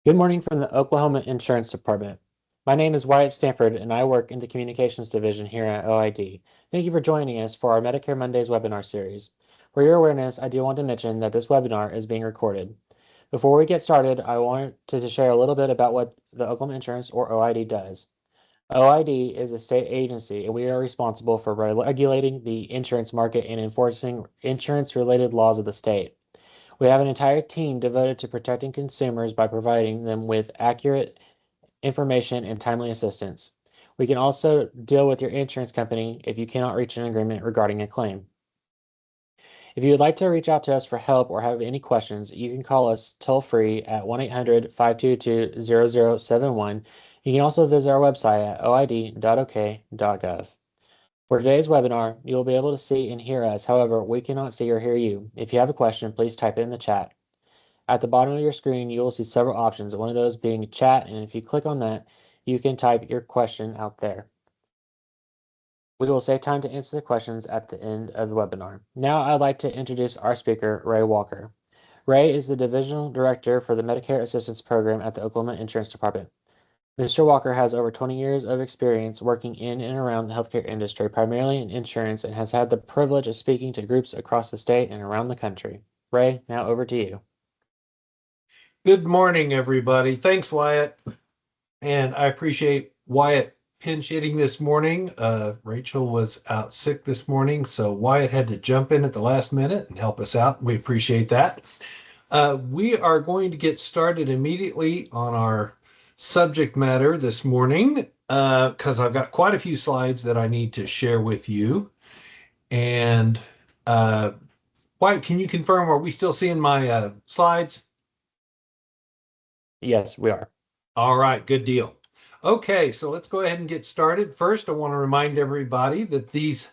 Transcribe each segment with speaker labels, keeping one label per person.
Speaker 1: Good morning from the Oklahoma Insurance Department. My name is Wyatt Stanford, and I work in the Communications Division here at OID. Thank you for joining us for our Medicare Mondays webinar series. For your awareness, I do want to mention that this webinar is being recorded. Before we get started, I wanted to share a little bit about what the Oklahoma Insurance, or OID, does. OID is a state agency, and we are responsible for regulating the insurance market and enforcing insurance-related laws of the state. We have an entire team devoted to protecting consumers by providing them with accurate information and timely assistance. We can also deal with your insurance company if you cannot reach an agreement regarding a claim. If you would like to reach out to us for help or have any questions, you can call us toll free at 1-800-522-0071. You can also visit our website at oid.ok.gov. For today's webinar, you will be able to see and hear us. However, we cannot see or hear you. If you have a question, please type it in the chat. At the bottom of your screen, you will see several options, one of those being chat, and if you click on that, you can type your question out there. We will save time to answer the questions at the end of the webinar. Now I'd like to introduce our speaker, Ray Walker. Ray is the Divisional Director for the Medicare Assistance Program at the Oklahoma Insurance Department. Mr. Walker has over 20 years of experience working in and around the healthcare industry, primarily in insurance, and has had the privilege of speaking to groups across the state and around the country. Ray, now over to you.
Speaker 2: Good morning, everybody. Thanks, Wyatt. And I appreciate Wyatt pinch hitting this morning. Rachel was out sick this morning, so Wyatt had to jump in at the last minute and help us out. We appreciate that. We are going to get started immediately on our subject matter this morning because I've got quite a few slides that I need to share with you. And Wyatt, can you confirm, are we still seeing my slides?
Speaker 1: Yes, we are.
Speaker 2: All right, good deal. Okay, so let's go ahead and get started. First, I want to remind everybody that these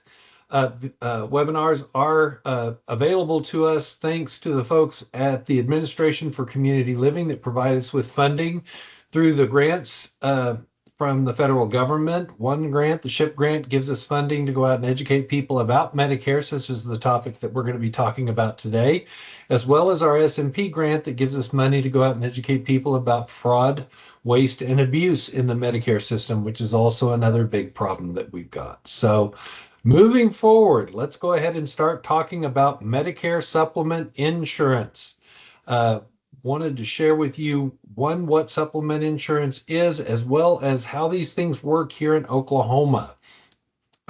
Speaker 2: webinars are available to us thanks to the folks at the Administration for Community Living that provide us with funding through the grants from the federal government. One grant, the SHIP grant, gives us funding to go out and educate people about Medicare, such as the topic that we're going to be talking about today, as well as our SMP grant that gives us money to go out and educate people about fraud, waste, and abuse in the Medicare system, which is also another big problem that we've got. So moving forward, let's go ahead and start talking about Medicare supplement insurance. Wanted to share with you, one, what supplement insurance is, as well as how these things work here in Oklahoma.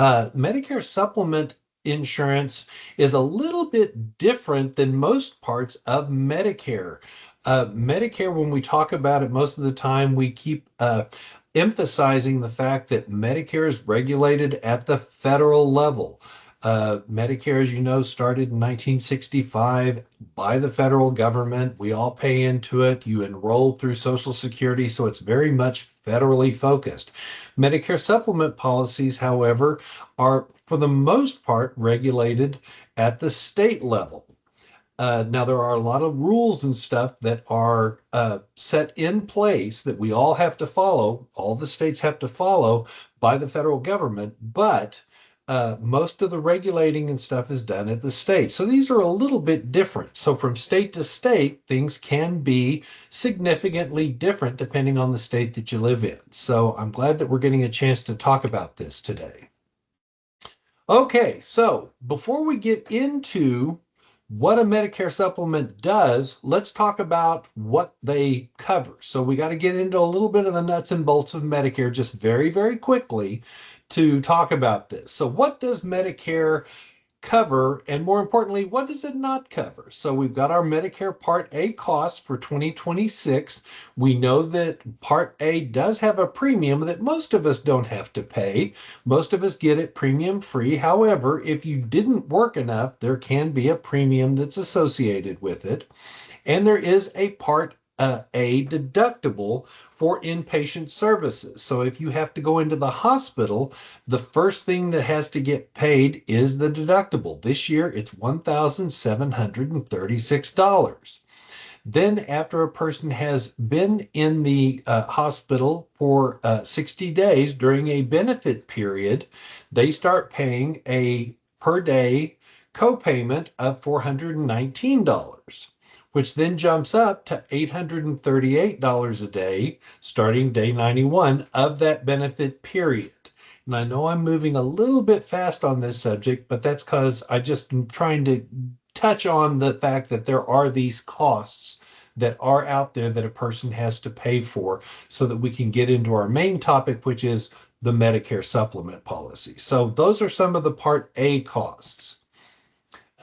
Speaker 2: Medicare supplement insurance is a little bit different than most parts of Medicare. Medicare, when we talk about it, most of the time we keep emphasizing the fact that Medicare is regulated at the federal level. Medicare, as you know, started in 1965 by the federal government. We all pay into it. You enroll through Social Security, so it's very much federally focused. Medicare supplement policies, however, are for the most part regulated at the state level. Now, there are a lot of rules and stuff that are set in place that we all have to follow, all the states have to follow by the federal government, but most of the regulating and stuff is done at the state. So these are a little bit different. So from state to state, things can be significantly different depending on the state that you live in. So I'm glad that we're getting a chance to talk about this today. Okay, so before we get into what a Medicare supplement does, let's talk about what they cover. So we got to get into a little bit of the nuts and bolts of Medicare just very, very quickly to talk about this. So what does Medicare cover, and more importantly, what does it not cover? So we've got our Medicare Part A costs for 2026. We know that Part A does have a premium that most of us don't have to pay. Most of us get it premium free. However, if you didn't work enough, there can be a premium that's associated with it. And there is a Part A deductible for inpatient services. So if you have to go into the hospital, the first thing that has to get paid is the deductible. This year, it's $1,736. Then after a person has been in the hospital for 60 days during a benefit period, they start paying a per day copayment of $419. which then jumps up to $838 a day starting day 91 of that benefit period. And I know I'm moving a little bit fast on this subject, but that's because I just am trying to touch on the fact that there are these costs that are out there that a person has to pay for so that we can get into our main topic, which is the Medicare supplement policy. So those are some of the Part A costs.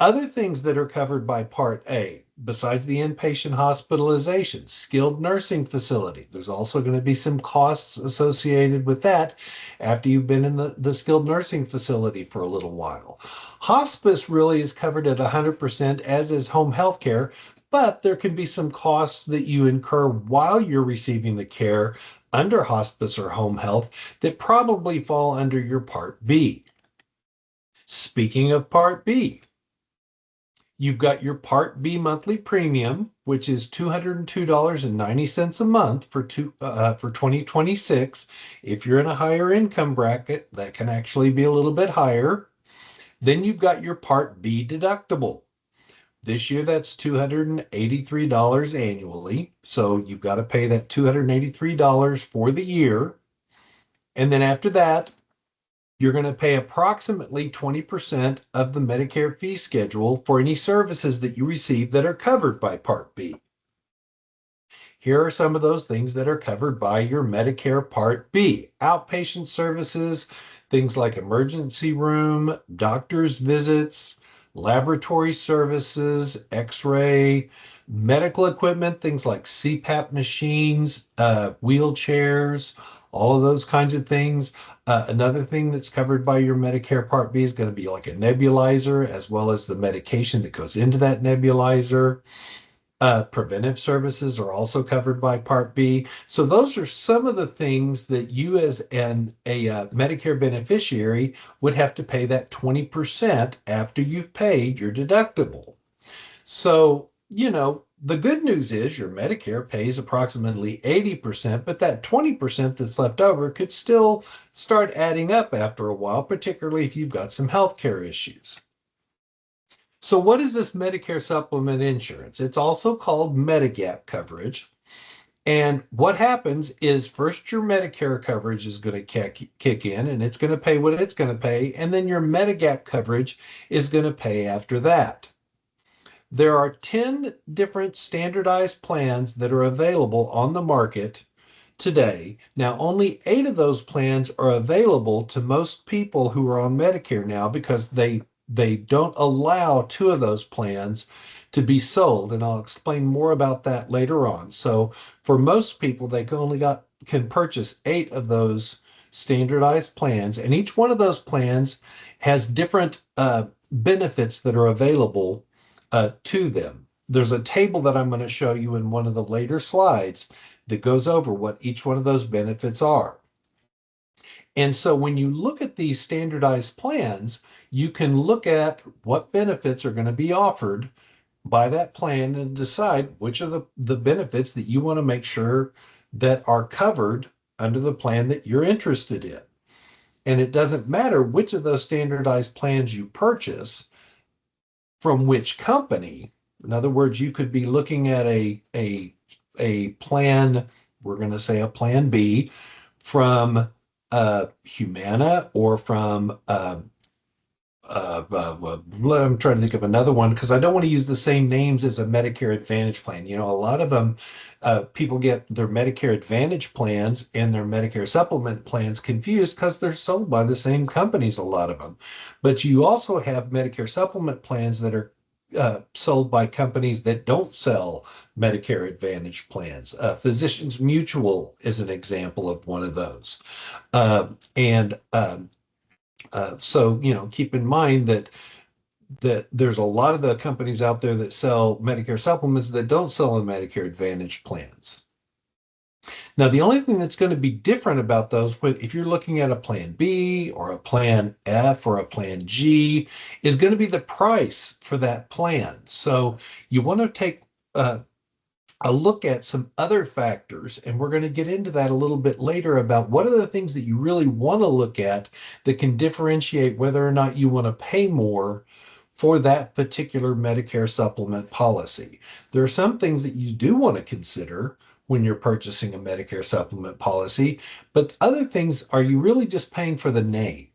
Speaker 2: Other things that are covered by Part A, besides the inpatient hospitalization, skilled nursing facility, there's also going to be some costs associated with that after you've been in the skilled nursing facility for a little while. Hospice really is covered at 100%, as is home health care, but there can be some costs that you incur while you're receiving the care under hospice or home health that probably fall under your Part B. Speaking of Part B, you've got your Part B monthly premium, which is $202.90 a month for 2026. If you're in a higher income bracket, that can actually be a little bit higher. Then you've got your Part B deductible. This year, that's $283 annually. So you've got to pay that $283 for the year. And then after that, you're going to pay approximately 20% of the Medicare fee schedule for any services that you receive that are covered by Part B. Here are some of those things that are covered by your Medicare Part B. Outpatient services, things like emergency room, doctor's visits, laboratory services, x-ray, medical equipment, things like CPAP machines, wheelchairs, all of those kinds of things. Another thing that's covered by your Medicare Part B is going to be like a nebulizer, as well as the medication that goes into that nebulizer. Preventive services are also covered by Part B. So those are some of the things that you as a Medicare beneficiary would have to pay that 20% after you've paid your deductible. So, the good news is your Medicare pays approximately 80%, but that 20% that's left over could still start adding up after a while, particularly if you've got some healthcare issues. So what is this Medicare supplement insurance? It's also called Medigap coverage. And what happens is first your Medicare coverage is going to kick in and it's going to pay what it's going to pay. And then your Medigap coverage is going to pay after that. There are 10 different standardized plans that are available on the market today. Now, only 8 of those plans are available to most people who are on Medicare now because they don't allow 2 of those plans to be sold, and I'll explain more about that later on. So, for most people, they can purchase 8 of those standardized plans, and each one of those plans has different benefits that are available to them. There's a table that I'm going to show you in one of the later slides that goes over what each one of those benefits are. And so when you look at these standardized plans, you can look at what benefits are going to be offered by that plan and decide which of the benefits that you want to make sure that are covered under the plan that you're interested in. And it doesn't matter which of those standardized plans you purchase from which company. In other words, you could be looking at a plan, we're going to say a plan B from Humana or from I'm trying to think of another one because I don't want to use the same names as a Medicare Advantage plan. A lot of them, people get their Medicare Advantage plans and their Medicare Supplement plans confused because they're sold by the same companies, a lot of them. But you also have Medicare Supplement plans that are sold by companies that don't sell Medicare Advantage plans. Physicians Mutual is an example of one of those. And So, keep in mind that there's a lot of the companies out there that sell Medicare supplements that don't sell in Medicare Advantage plans. Now, the only thing that's going to be different about those, if you're looking at a plan B or a plan F or a plan G, is going to be the price for that plan. So you want to take a look at some other factors, and we're going to get into that a little bit later about what are the things that you really want to look at that can differentiate whether or not you want to pay more for that particular Medicare supplement policy. There are some things that you do want to consider when you're purchasing a Medicare supplement policy, but other things, are you really just paying for the name,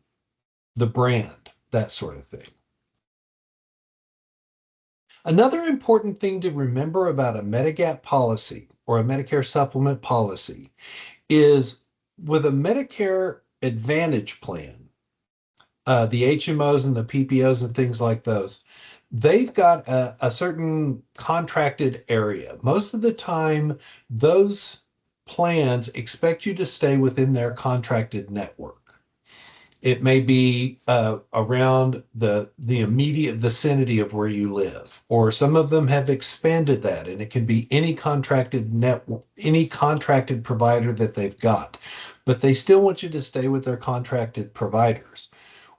Speaker 2: the brand, that sort of thing? Another important thing to remember about a Medigap policy or a Medicare supplement policy is with a Medicare Advantage plan, the HMOs and the PPOs and things like those, they've got a certain contracted area. Most of the time, those plans expect you to stay within their contracted network. It may be around the immediate vicinity of where you live, or some of them have expanded that, and it can be any contracted network, any contracted provider that they've got. But they still want you to stay with their contracted providers.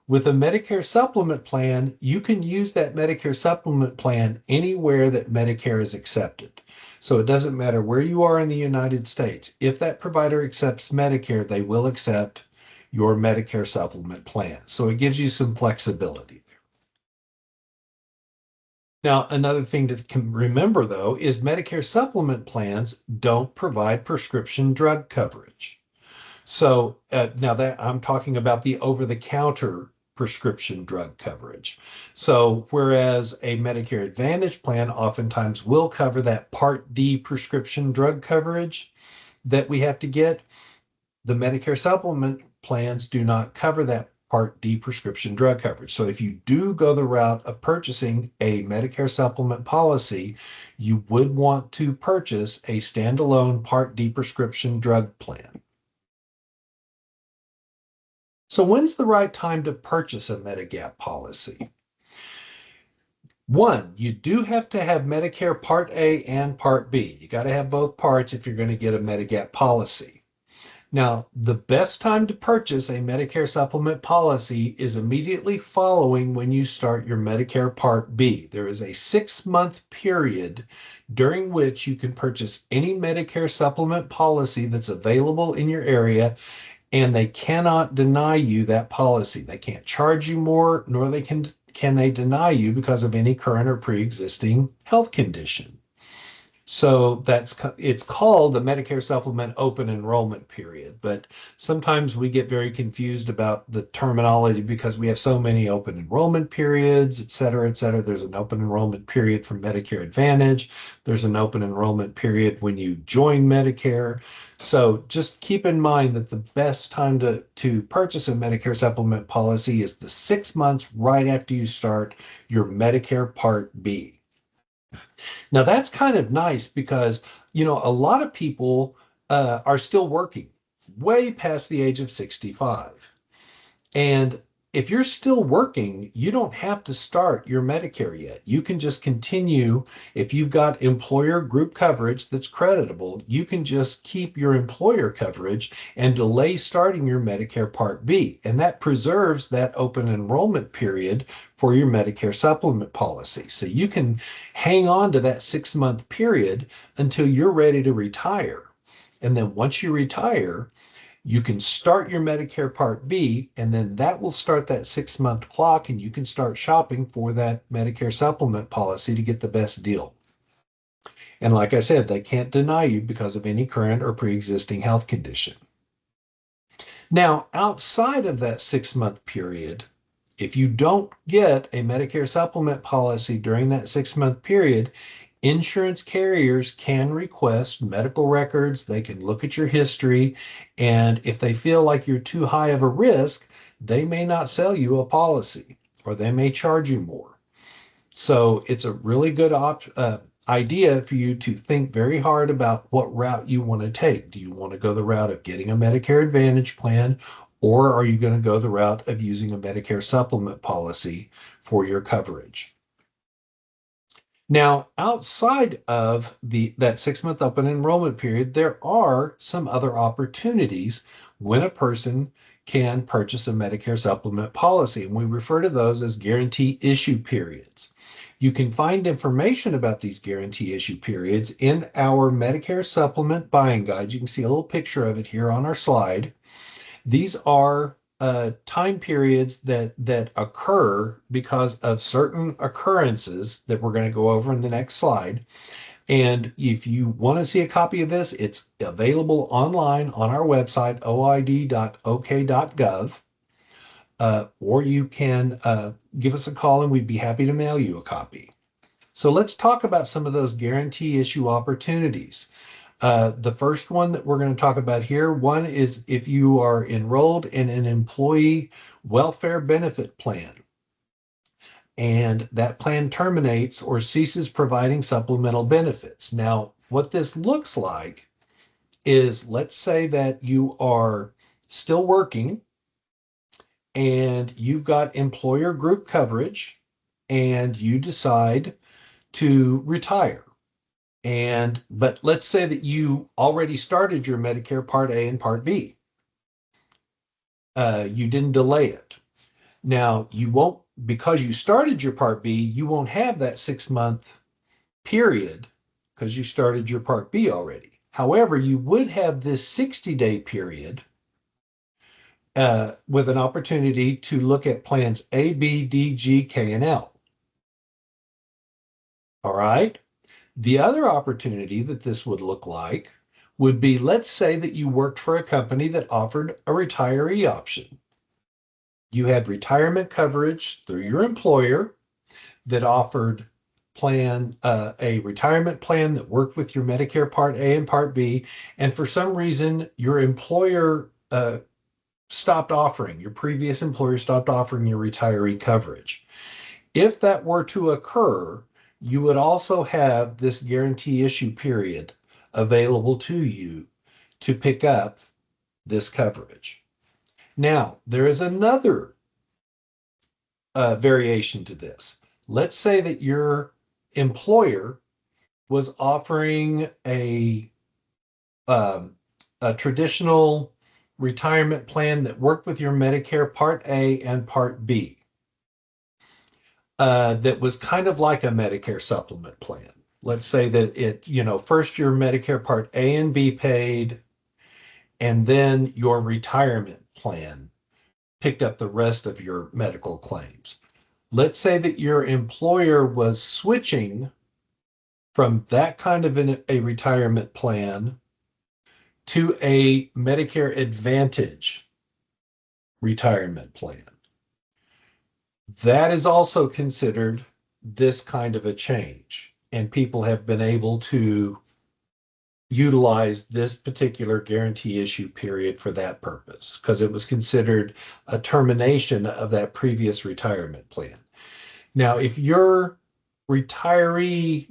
Speaker 2: With a Medicare supplement plan, you can use that Medicare supplement plan anywhere that Medicare is accepted. So it doesn't matter where you are in the United States. If that provider accepts Medicare, they will accept your Medicare supplement plan. So it gives you some flexibility there. Now, another thing to remember, though, is Medicare supplement plans don't provide prescription drug coverage. So now that I'm talking about the over-the-counter prescription drug coverage. So whereas a Medicare Advantage plan oftentimes will cover that Part D prescription drug coverage that we have to get, the Medicare supplement plans do not cover that Part D prescription drug coverage. So if you do go the route of purchasing a Medicare supplement policy, you would want to purchase a standalone Part D prescription drug plan. So when's the right time to purchase a Medigap policy? One, you do have to have Medicare Part A and Part B. You got to have both parts if you're going to get a Medigap policy. Now, the best time to purchase a Medicare supplement policy is immediately following when you start your Medicare Part B. There is a 6-month period during which you can purchase any Medicare supplement policy that's available in your area, and they cannot deny you that policy. They can't charge you more, nor can they deny you because of any current or pre-existing health condition. So it's called the Medicare Supplement Open Enrollment Period, but sometimes we get very confused about the terminology because we have so many open enrollment periods, et cetera, et cetera. There's an open enrollment period for Medicare Advantage. There's an open enrollment period when you join Medicare. So just keep in mind that the best time to purchase a Medicare supplement policy is the 6 months right after you start your Medicare Part B. Now that's kind of nice because, a lot of people are still working way past the age of 65. And if you're still working, you don't have to start your Medicare yet. You can just continue. If you've got employer group coverage that's creditable, you can just keep your employer coverage and delay starting your Medicare Part B. And that preserves that open enrollment period for your Medicare supplement policy. So you can hang on to that 6-month period until you're ready to retire. And then once you retire, you can start your Medicare Part B, and then that will start that 6-month clock, and you can start shopping for that Medicare supplement policy to get the best deal. And like I said, they can't deny you because of any current or pre-existing health condition. Now, outside of that 6-month period, if you don't get a Medicare supplement policy during that 6-month period, insurance carriers can request medical records. They can look at your history. And if they feel like you're too high of a risk, they may not sell you a policy or they may charge you more. So it's a really good idea for you to think very hard about what route you want to take. Do you want to go the route of getting a Medicare Advantage plan, or are you going to go the route of using a Medicare supplement policy for your coverage? Now, outside of that 6-month open enrollment period, there are some other opportunities when a person can purchase a Medicare supplement policy, and we refer to those as guarantee issue periods. You can find information about these guarantee issue periods in our Medicare supplement buying guide. You can see a little picture of it here on our slide. These are time periods that occur because of certain occurrences that we're going to go over in the next slide. And if you want to see a copy of this, it's available online on our website, oid.ok.gov, or you can give us a call and we'd be happy to mail you a copy. So let's talk about some of those guarantee issue opportunities. The first one that we're going to talk about here, one is if you are enrolled in an employee welfare benefit plan and that plan terminates or ceases providing supplemental benefits. Now, what this looks like is, let's say that you are still working and you've got employer group coverage and you decide to retire. But let's say that you already started your Medicare Part A and Part B. You didn't delay it. Now, you won't, because you started your Part B, you won't have that 6 month period because you started your Part B already. However, you would have this 60-day period with an opportunity to look at plans A, B, D, G, K, and L. All right. The other opportunity that this would look like would be, let's say that you worked for a company that offered a retiree option. You had retirement coverage through your employer that offered a retirement plan that worked with your Medicare Part A and Part B, and for some reason your employer your previous employer stopped offering your retiree coverage. If that were to occur, you would also have this guarantee issue period available to you to pick up this coverage. Now, there is another variation to this. Let's say that your employer was offering um, a traditional retirement plan that worked with your Medicare Part A and Part B. That was kind of like a Medicare supplement plan. Let's say that first your Medicare Part A and B paid, and then your retirement plan picked up the rest of your medical claims. Let's say that your employer was switching from that kind of a retirement plan to a Medicare Advantage retirement plan. That is also considered this kind of a change, and people have been able to utilize this particular guarantee issue period for that purpose because it was considered a termination of that previous retirement plan. Now, if your retiree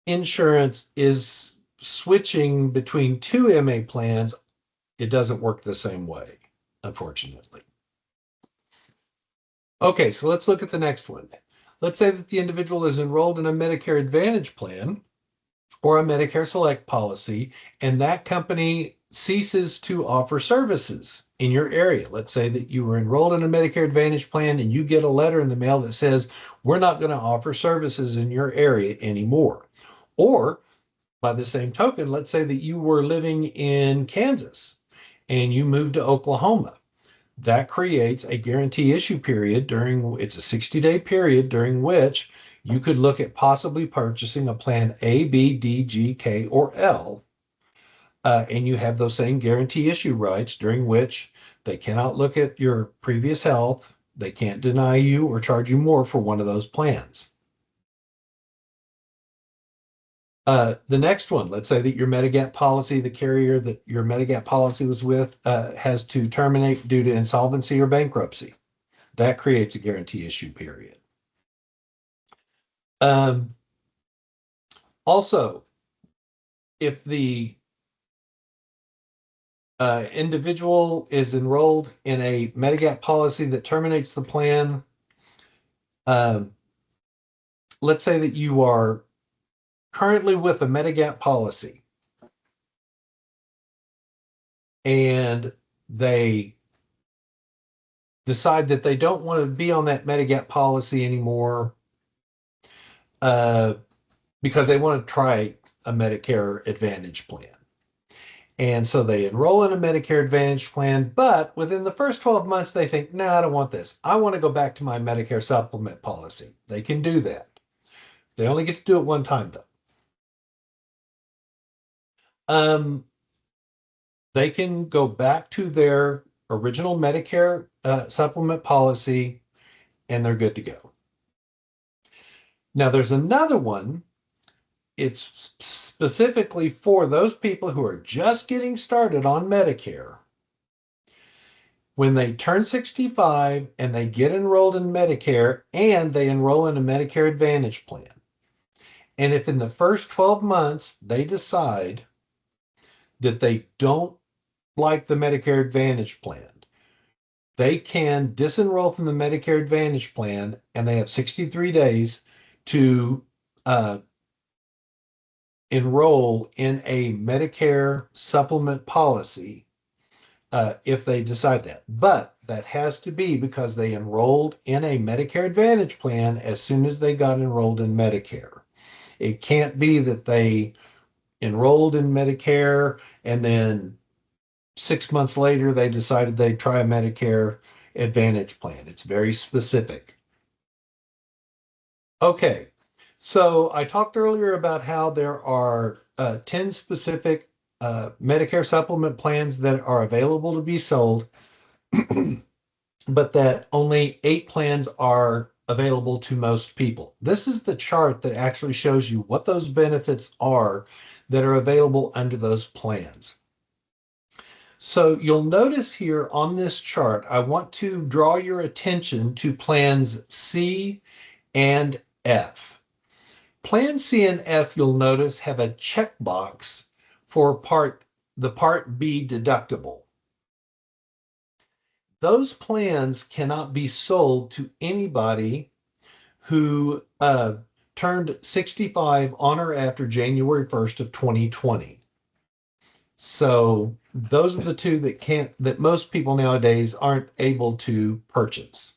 Speaker 2: insurance is switching between two MA plans, it doesn't work the same way, unfortunately. Okay, so let's look at the next one. Let's say that the individual is enrolled in a Medicare Advantage plan or a Medicare Select policy, and that company ceases to offer services in your area. Let's say that you were enrolled in a Medicare Advantage plan and you get a letter in the mail that says, we're not going to offer services in your area anymore. Or by the same token, let's say that you were living in Kansas and you moved to Oklahoma. That creates a guarantee issue period it's a 60-day period during which you could look at possibly purchasing a plan A, B, D, G, K, or L. And you have those same guarantee issue rights during which they cannot look at your previous health. They can't deny you or charge you more for one of those plans. The next one, let's say that your Medigap policy, the carrier that your Medigap policy was with, has to terminate due to insolvency or bankruptcy. That creates a guarantee issue period. Um, Also, if the individual is enrolled in a Medigap policy that terminates the plan, um, let's say that you are currently with a Medigap policy and they decide that they don't want to be on that Medigap policy anymore uh, because they want to try a Medicare Advantage plan. And so they enroll in a Medicare Advantage plan, but within the first 12 months, they think, no, I don't want this. I want to go back to my Medicare supplement policy. They can do that. They only get to do it one time, though. Um, they can go back to their original Medicare supplement policy and they're good to go. Now, there's another one. It's specifically for those people who are just getting started on Medicare. When they turn 65 and they get enrolled in Medicare and they enroll in a Medicare Advantage plan. And if in the first 12 months they decide that they don't like the Medicare Advantage plan, they can disenroll from the Medicare Advantage plan and they have 63 days to enroll in a Medicare supplement policy if they decide that. But that has to be because they enrolled in a Medicare Advantage plan as soon as they got enrolled in Medicare. It can't be that they enrolled in Medicare and then 6 months later they decided they'd try a Medicare Advantage plan. It's very specific. Okay, so I talked earlier about how there are 10 specific Medicare supplement plans that are available to be sold, but that only 8 plans are available to most people. This is the chart that actually shows you what those benefits are that are available under those plans. So you'll notice here on this chart, I want to draw your attention to plans C and F. Plan C and F, you'll notice, have a checkbox for the Part B deductible. Those plans cannot be sold to anybody who turned 65 on or after January 1st of 2020. So those are the two that most people nowadays aren't able to purchase.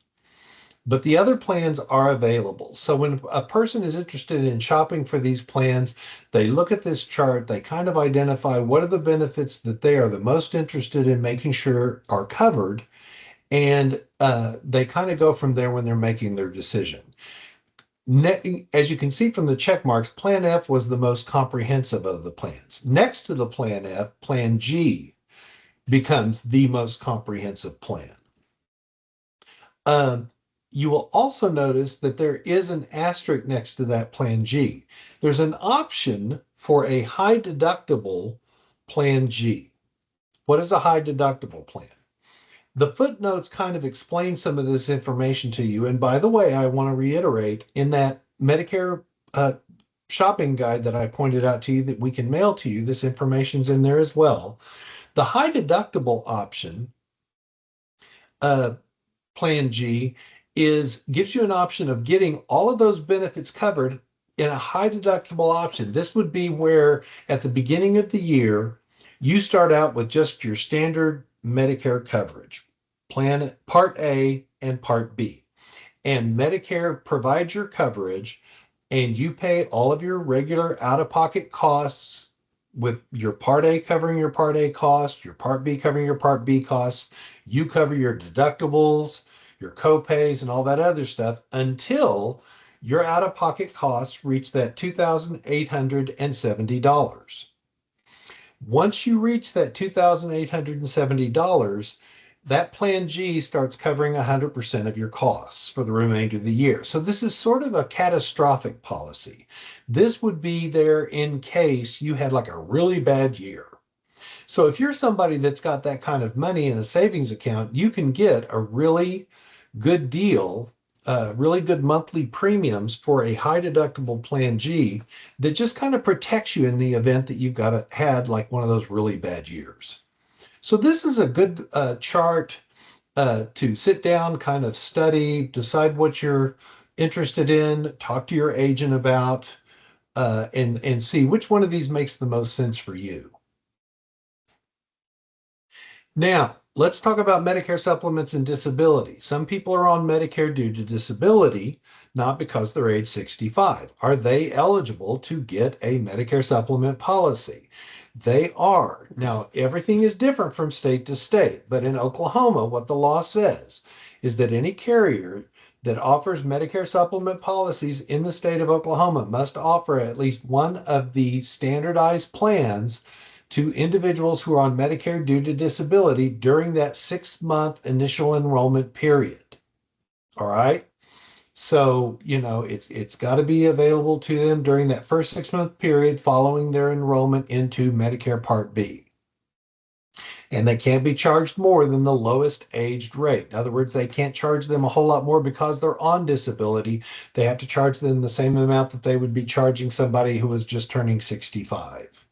Speaker 2: But the other plans are available. So when a person is interested in shopping for these plans, they look at this chart, they kind of identify what are the benefits that they are the most interested in making sure are covered, and they kind of go from there when they're making their decision. As you can see from the check marks, Plan F was the most comprehensive of the plans. Next to the Plan F, Plan G becomes the most comprehensive plan. You will also notice that there is an asterisk next to that Plan G. There's an option for a high deductible Plan G. What is a high deductible plan? The footnotes kind of explain some of this information to you. And by the way, I want to reiterate in that Medicare shopping guide that I pointed out to you that we can mail to you, this information's in there as well. The high deductible option, Plan G, gives you an option of getting all of those benefits covered in a high deductible option. This would be where at the beginning of the year, you start out with just your standard Medicare coverage, Plan Part A and Part B. And Medicare provides your coverage and you pay all of your regular out-of-pocket costs with your Part A covering your Part A costs, your Part B covering your Part B costs. You cover your deductibles, your co-pays, and all that other stuff until your out-of-pocket costs reach that $2,870. Once you reach that $2,870, that Plan G starts covering 100% of your costs for the remainder of the year. So this is sort of a catastrophic policy. This would be there in case you had like a really bad year. So if you're somebody that's got that kind of money in a savings account, you can get a really good deal, really good monthly premiums for a high deductible Plan G that just kind of protects you in the event that you've had like one of those really bad years. So this is a good chart to sit down, kind of study, decide what you're interested in, talk to your agent about, and see which one of these makes the most sense for you. Now, Let's talk about Medicare supplements and disability. Some people are on Medicare due to disability, not because they're age 65. Are they eligible to get a Medicare supplement policy? They are. Now, everything is different from state to state, but in Oklahoma, what the law says is that any carrier that offers Medicare supplement policies in the state of Oklahoma must offer at least one of the standardized plans to individuals who are on Medicare due to disability during that 6 month initial enrollment period. All right. So, it's got to be available to them during that first 6 month period following their enrollment into Medicare Part B. And they can't be charged more than the lowest aged rate. In other words, they can't charge them a whole lot more because they're on disability. They have to charge them the same amount that they would be charging somebody who was just turning 65.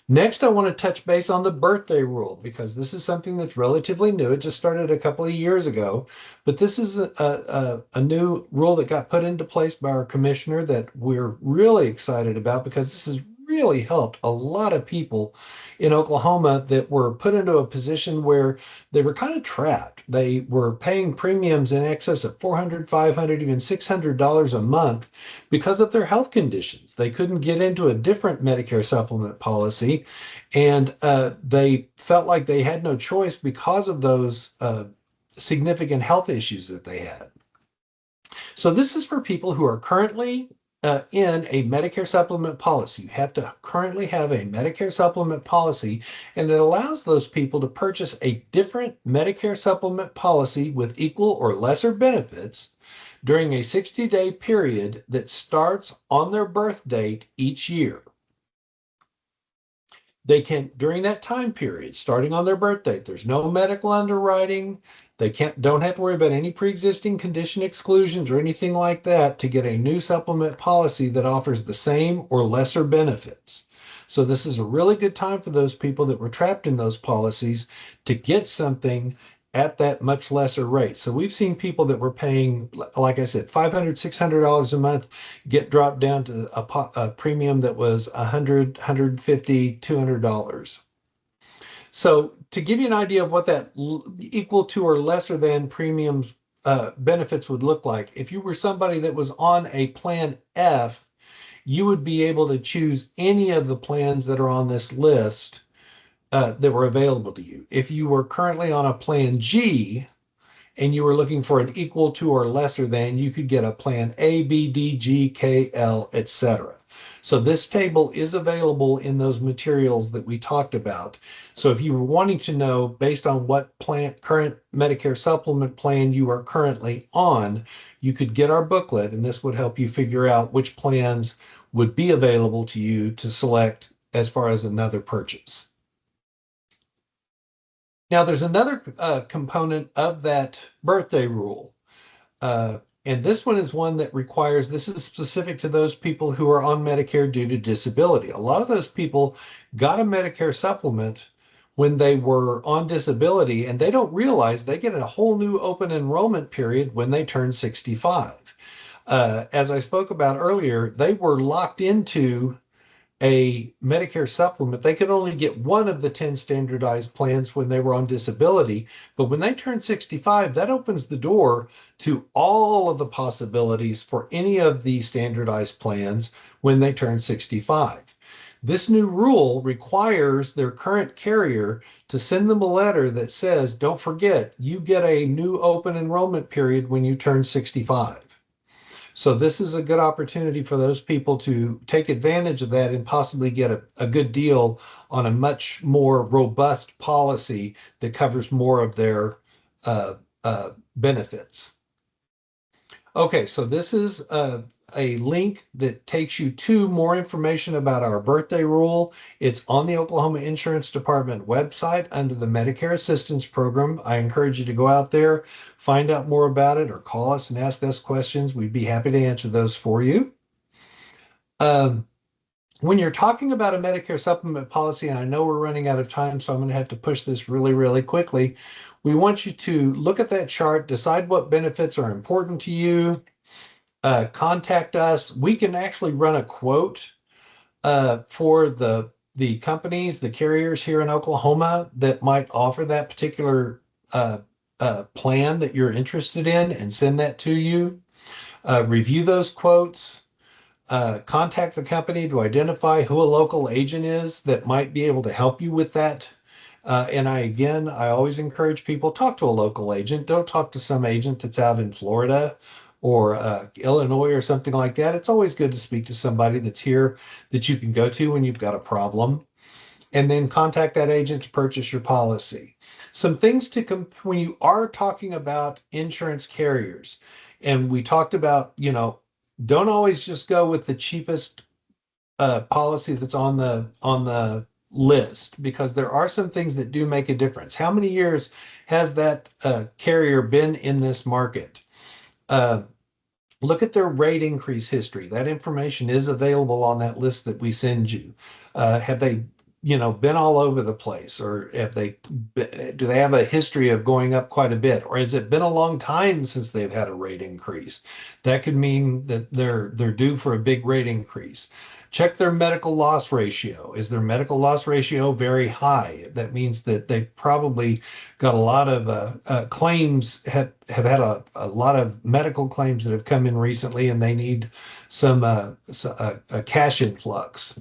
Speaker 2: Next, I want to touch base on the birthday rule because this is something that's relatively new. It just started a couple of years ago, but this is a new rule that got put into place by our commissioner that we're really excited about because this has really helped a lot of people in Oklahoma that were put into a position where they were kind of trapped. They were paying premiums in excess of 400, 500, even $600 a month because of their health conditions. They couldn't get into a different Medicare supplement policy, and they felt like they had no choice because of those significant health issues that they had. So, this is for people who are currently in a Medicare supplement policy. You have to currently have a Medicare supplement policy, and it allows those people to purchase a different Medicare supplement policy with equal or lesser benefits during a 60-day period that starts on their birth date each year. They can, during that time period, starting on their birth date, there's no medical underwriting. They don't have to worry about any pre-existing condition exclusions or anything like that to get a new supplement policy that offers the same or lesser benefits. So this is a really good time for those people that were trapped in those policies to get something at that much lesser rate. So we've seen people that were paying, like I said, $500, $600 a month get dropped down to a premium that was $100, $150, $200. So to give you an idea of what that equal to or lesser than premiums benefits would look like, if you were somebody that was on a plan F, you would be able to choose any of the plans that are on this list that were available to you. If you were currently on a plan G, and you were looking for an equal to or lesser than, you could get a plan A, B, D, G, K, L, etc. So this table is available in those materials that we talked about. So if you were wanting to know based on what current Medicare supplement plan you are currently on, you could get our booklet, and this would help you figure out which plans would be available to you to select as far as another purchase. Now, there's another component of that birthday rule. And this one is one that requires, this is specific to those people who are on Medicare due to disability. A lot of those people got a Medicare supplement when they were on disability, and they don't realize they get a whole new open enrollment period when they turn 65. As I spoke about earlier, they were locked into a Medicare supplement. They could only get one of the 10 standardized plans when they were on disability. But when they turn 65, that opens the door to all of the possibilities for any of the standardized plans when they turn 65. This new rule requires their current carrier to send them a letter that says, don't forget, you get a new open enrollment period when you turn 65. So this is a good opportunity for those people to take advantage of that and possibly get a good deal on a much more robust policy that covers more of their benefits. Okay, so this is a link that takes you to more information about our birthday rule. It's on the Oklahoma Insurance Department website under the Medicare Assistance Program. I encourage you to go out there, find out more about it, or call us and ask us questions. We'd be happy to answer those for you. When you're talking about a Medicare supplement policy, and I know we're running out of time, so I'm going to have to push this really, really quickly. We want you to look at that chart, decide what benefits are important to you, contact us. We can actually run a quote for the the companies, the carriers here in Oklahoma that might offer that particular plan that you're interested in and send that to you. Review those quotes. Contact the company to identify who a local agent is that might be able to help you with that. And I always encourage people, talk to a local agent. Don't talk to some agent that's out in Florida or Illinois or something like that. It's always good to speak to somebody that's here that you can go to when you've got a problem, and then contact that agent to purchase your policy. Some things when you are talking about insurance carriers, and we talked about, don't always just go with the cheapest policy that's on the list, because there are some things that do make a difference. How many years has that carrier been in this market? Uh, Look at their rate increase history. That information is available on that list that we send you. Have they, been all over the place, or do they have a history of going up quite a bit, or has it been a long time since they've had a rate increase? That could mean that they're due for a big rate increase. Check their medical loss ratio. Is their medical loss ratio very high? That means that they probably got a lot of claims, have had a lot of medical claims that have come in recently, and they need some a cash influx.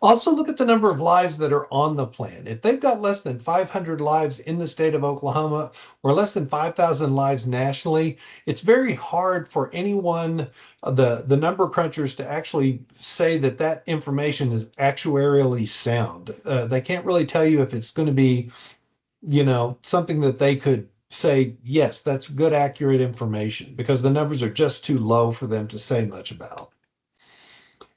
Speaker 2: Also, look at the number of lives that are on the plan. If they've got less than 500 lives in the state of Oklahoma, or less than 5,000 lives nationally, it's very hard for anyone, the number crunchers, to actually say that that information is actuarially sound. They can't really tell you if it's going to be, something that they could say, yes, that's good, accurate information, because the numbers are just too low for them to say much about.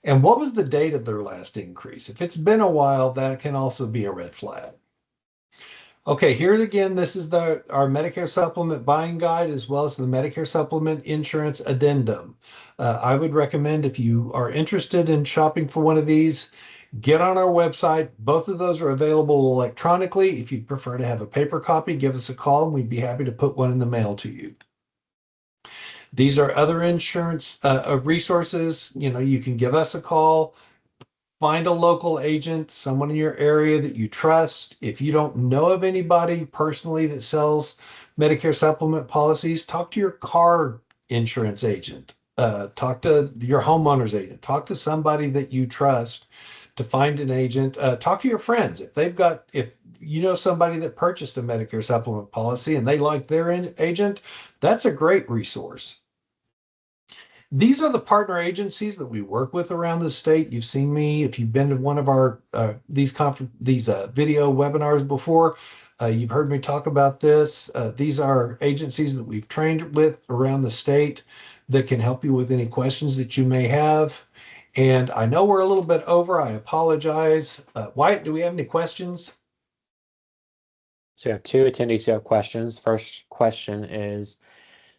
Speaker 2: And what was the date of their last increase? If it's been a while, that can also be a red flag. Okay, here again, this is our Medicare Supplement Buying Guide, as well as the Medicare Supplement Insurance Addendum. I would recommend, if you are interested in shopping for one of these, get on our website. Both of those are available electronically. If you'd prefer to have a paper copy, give us a call and we'd be happy to put one in the mail to you. These are other insurance resources. You can give us a call, find a local agent, someone in your area that you trust. If you don't know of anybody personally that sells Medicare supplement policies, talk to your car insurance agent, talk to your homeowner's agent, talk to somebody that you trust to find an agent. Talk to your friends. If you know somebody that purchased a Medicare supplement policy and they like their agent, that's a great resource. These are the partner agencies that we work with around the state. You've seen me, if you've been to one of our these video webinars before, you've heard me talk about this. These are agencies that we've trained with around the state that can help you with any questions that you may have. And I know we're a little bit over. I apologize. Wyatt, do we have any questions?
Speaker 1: So we have two attendees who have questions. First question is,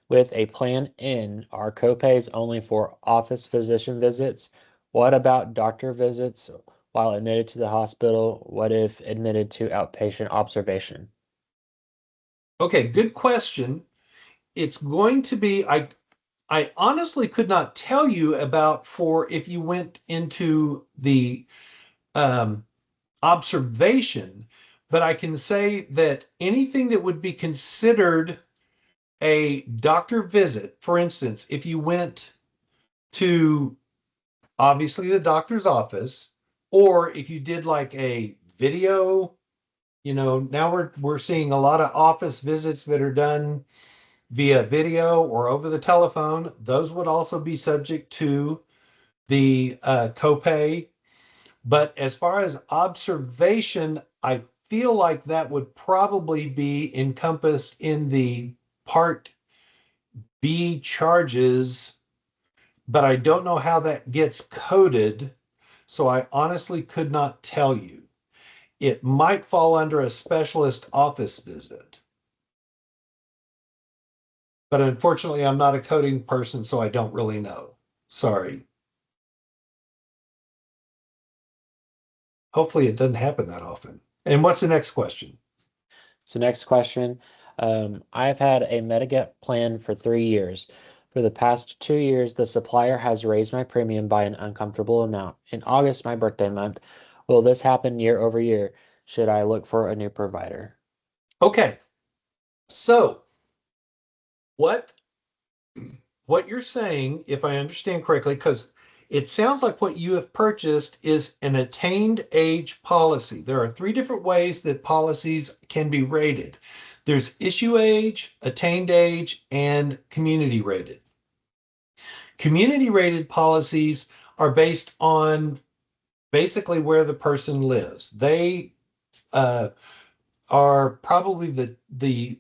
Speaker 1: with a plan in, are copays only for office physician visits? What about doctor visits while admitted to the hospital? What if admitted to outpatient observation?
Speaker 2: Okay, good question. It's going to be, I honestly could not tell you about for if you went into the um, observation, but I can say that anything that would be considered a doctor visit, for instance, if you went to obviously the doctor's office, or if you did like a video, now we're seeing a lot of office visits that are done via video or over the telephone. Those would also be subject to the copay. But as far as observation, I feel like that would probably be encompassed in the Part B charges, but I don't know how that gets coded. So I honestly could not tell you. It might fall under a specialist office visit. But unfortunately, I'm not a coding person, so I don't really know. Sorry. Hopefully, it doesn't happen that often. And what's the next question?
Speaker 1: So next question. I've had a Medigap plan for 3 years. For the past 2 years, the supplier has raised my premium by an uncomfortable amount. In August, my birthday month, Will this happen year over year? Should I look for a new provider?
Speaker 2: Okay, so what what you're saying, if I understand correctly, because it sounds like what you have purchased is an attained age policy. There are three different ways that policies can be rated. There's issue age, attained age, and community rated. Community rated policies are based on basically where the person lives. They uh, are probably the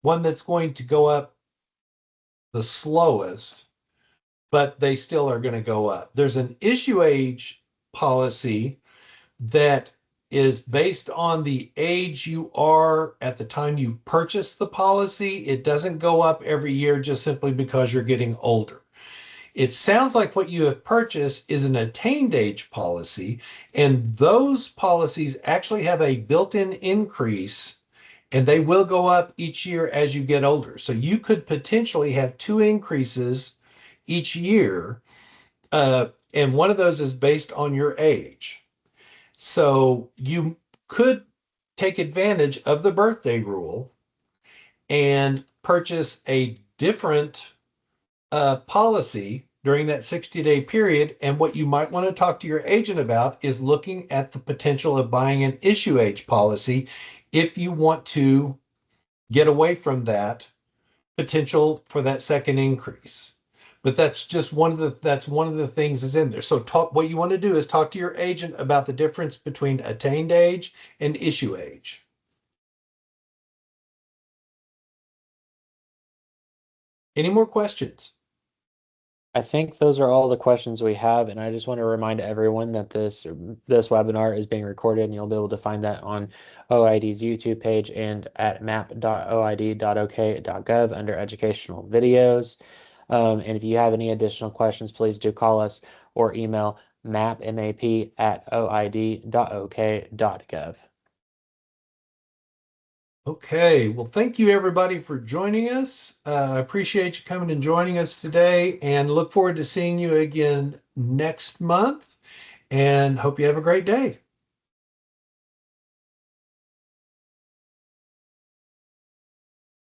Speaker 2: one that's going to go up the slowest, but they still are going to go up. There's an issue age policy that is based on the age you are at the time you purchase the policy. It doesn't go up every year just simply because you're getting older. It sounds like what you have purchased is an attained age policy, and those policies actually have a built-in increase and they will go up each year as you get older. So you could potentially have two increases each year, and one of those is based on your age. So you could take advantage of the birthday rule and purchase a different policy during that 60-day period. And what you might want to talk to your agent about is looking at the potential of buying an issue age policy if you want to get away from that potential for that second increase. But that's one of the things is in there. So talk what you want to do is talk to your agent about the difference between attained age and issue age. Any more questions?
Speaker 1: I think those are all the questions we have, and I just want to remind everyone that this webinar is being recorded, and you'll be able to find that on OID's YouTube page and at map.oid.ok.gov under educational videos. And if you have any additional questions, please do call us or email map@oid.ok.gov.
Speaker 2: Okay, well, thank you everybody for joining us. I appreciate you coming and joining us today and look forward to seeing you again next month and hope you have a great day.